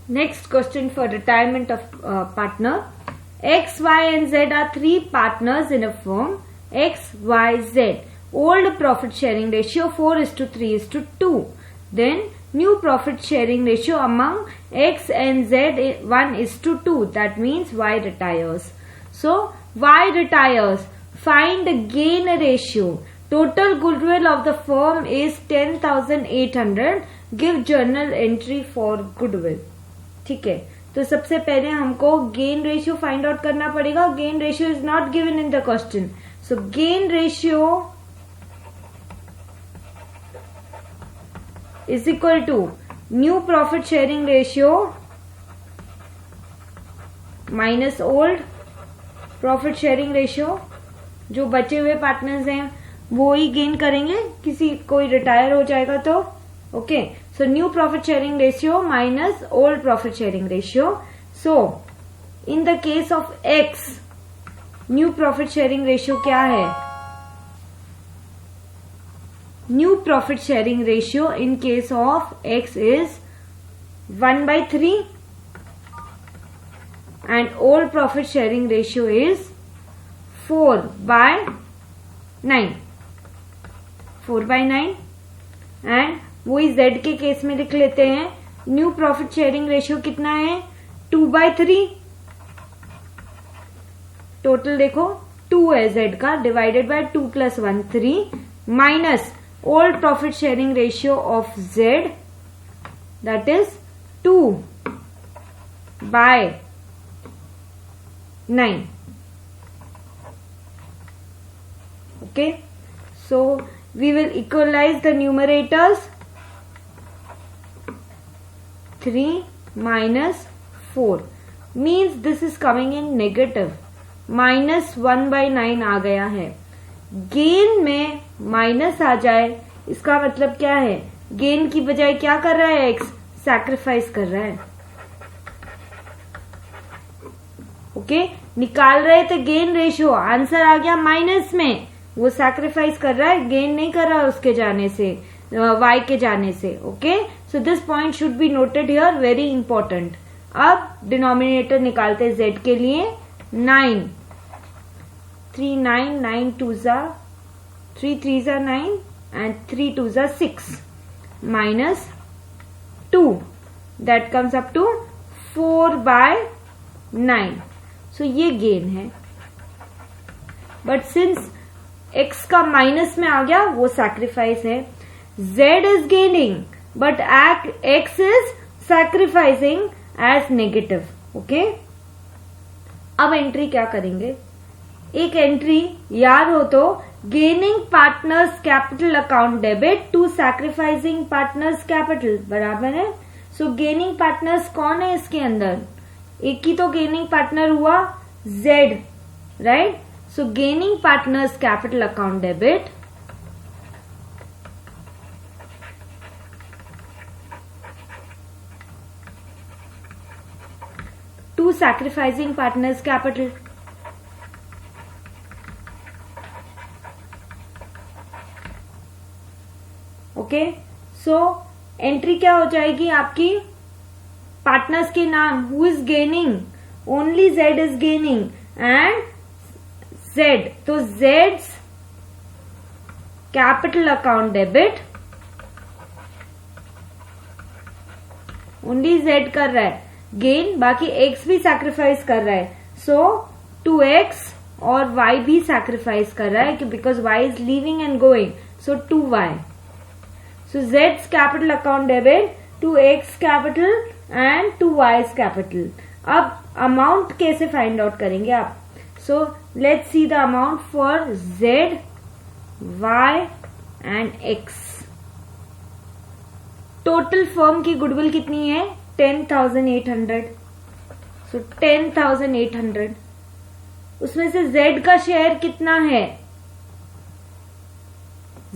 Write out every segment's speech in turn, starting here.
Next question for retirement of partner. X, Y and Z are three partners in a firm. X, Y, Z. Old profit sharing ratio 4:3:2. Then new profit sharing ratio among X and Z 1:2. That means Y retires. So Y retires. Find the gain ratio. Total goodwill of the firm is 10,800. Give journal entry for goodwill. ठीक है, तो सबसे पहले हमको gain ratio find out करना पड़ेगा. Gain ratio is not given in the question. So gain ratio is equal to new profit sharing ratio minus old profit sharing ratio. जो बचे हुए पार्टनर्स हैं वो ही गेन करेंगे, किसी कोई रिटायर हो जाएगा तो. Okay, so new profit sharing ratio minus old profit sharing ratio. So in the case of X, new profit sharing ratio क्या है? New profit sharing ratio in case of X is 1/3 and old profit sharing ratio is 4/9. 4/9 and वही Z के case में लिख लेते हैं. New profit sharing ratio कितना है? 2/3. टोटल देखो 2 है Z का, divided by 2 + 1 3 minus old profit sharing ratio of Z that is 2/9. Okay, so we will equalize the numerators. 3 minus 4 means this is coming in negative. -1/9 आ गया है. Gain में minus आ जाए इसका मतलब क्या है? गेन की बजाय क्या कर रहा है एक्स? सैक्रिफाइस कर रहा है. ओके, निकाल रहे थे गेन रेशियो, आंसर आ गया माइनस में. वो सैक्रिफाइस कर रहा है, गेन नहीं कर रहा है उसके जाने से, y के जाने से. Okay, so this point should be noted here, very important. अब डिनोमिनेटर निकालते हैं z के लिए. 9 3 9 9 2 3 3 9 and 3 2 6 minus 2 that comes up to 4/9. सो ये गेन है, बट सिंस x का माइनस में आ गया वो सैक्रिफाइस है. z is gaining but x is sacrificing as negative. Okay, अब एंट्री क्या करेंगे? एक एंट्री याद हो तो gaining partners capital account debit to sacrificing partners capital बराबर है. सो गेनिंग पार्टनर्स कौन है इसके अंदर? एक ही तो गेनिंग पार्टनर हुआ z, right? So gaining partners capital account debit to sacrificing partners capital. Okay, so entry क्या हो जाएगी आपकी? पार्टनर्स के नाम. Who is gaining? Only Z is gaining and Z, तो Z's capital account debit only Z कर रहा है गेन, बाकी X भी सैक्रिफाइस कर रहा है. सो 2x और Y भी सैक्रिफाइस कर रहा है because Y is leaving and going. So 2y. So Z's capital account debit to X capital and to Y's capital. अब अमाउंट कैसे फाइंड आउट करेंगे आप? So let's see the amount for Z, Y and X. Total firm की goodwill कितनी है? 10,800. So 10,800. उसमें से Z का शेयर कितना है?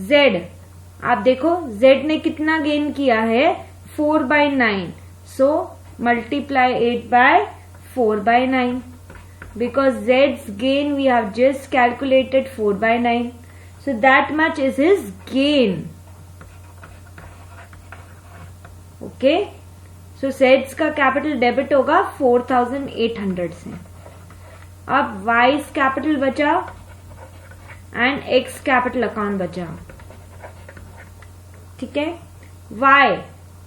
Z, आप देखो Z ने कितना गेन किया है? 4/9. So multiply 8/4/9. Because Z's gain we have just calculated 4/9. So that much is his gain. Okay. So so Jades का कैपिटल डेबिट होगा 4800 से। अब वाइज कैपिटल बचा एंड एक्स कैपिटल अकाउंट बचा। ठीक है, Y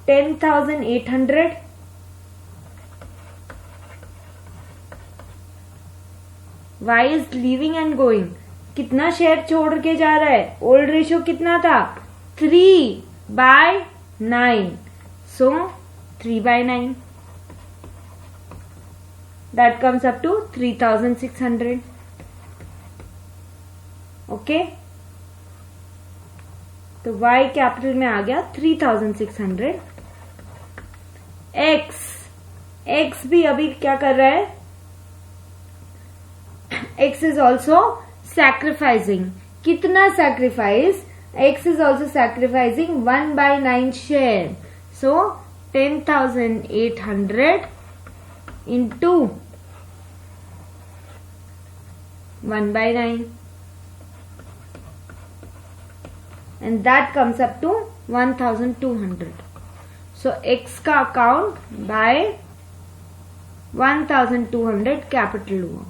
10,800, Y is leaving and going. कितना share छोड़ के जा रहा है? ओल्ड रेशियो कितना था? 3/9, so 3/9, that comes up to 3,600। Okay, तो y कैपिटल में आ गया 3,600। x भी अभी क्या कर रहा है? x is also sacrificing. कितना sacrifice? x is also sacrificing 1/9 share, so 10,800 into 1/9, and that comes up to 1,200. So x का अकाउंट by 1,200 capital हुआ,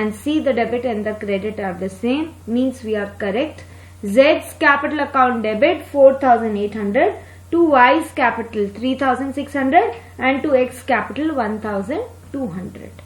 and see the debit and the credit are the same, means we are correct. Z's capital account debit 4,800, to Y's capital 3,600 and to X capital 1,200.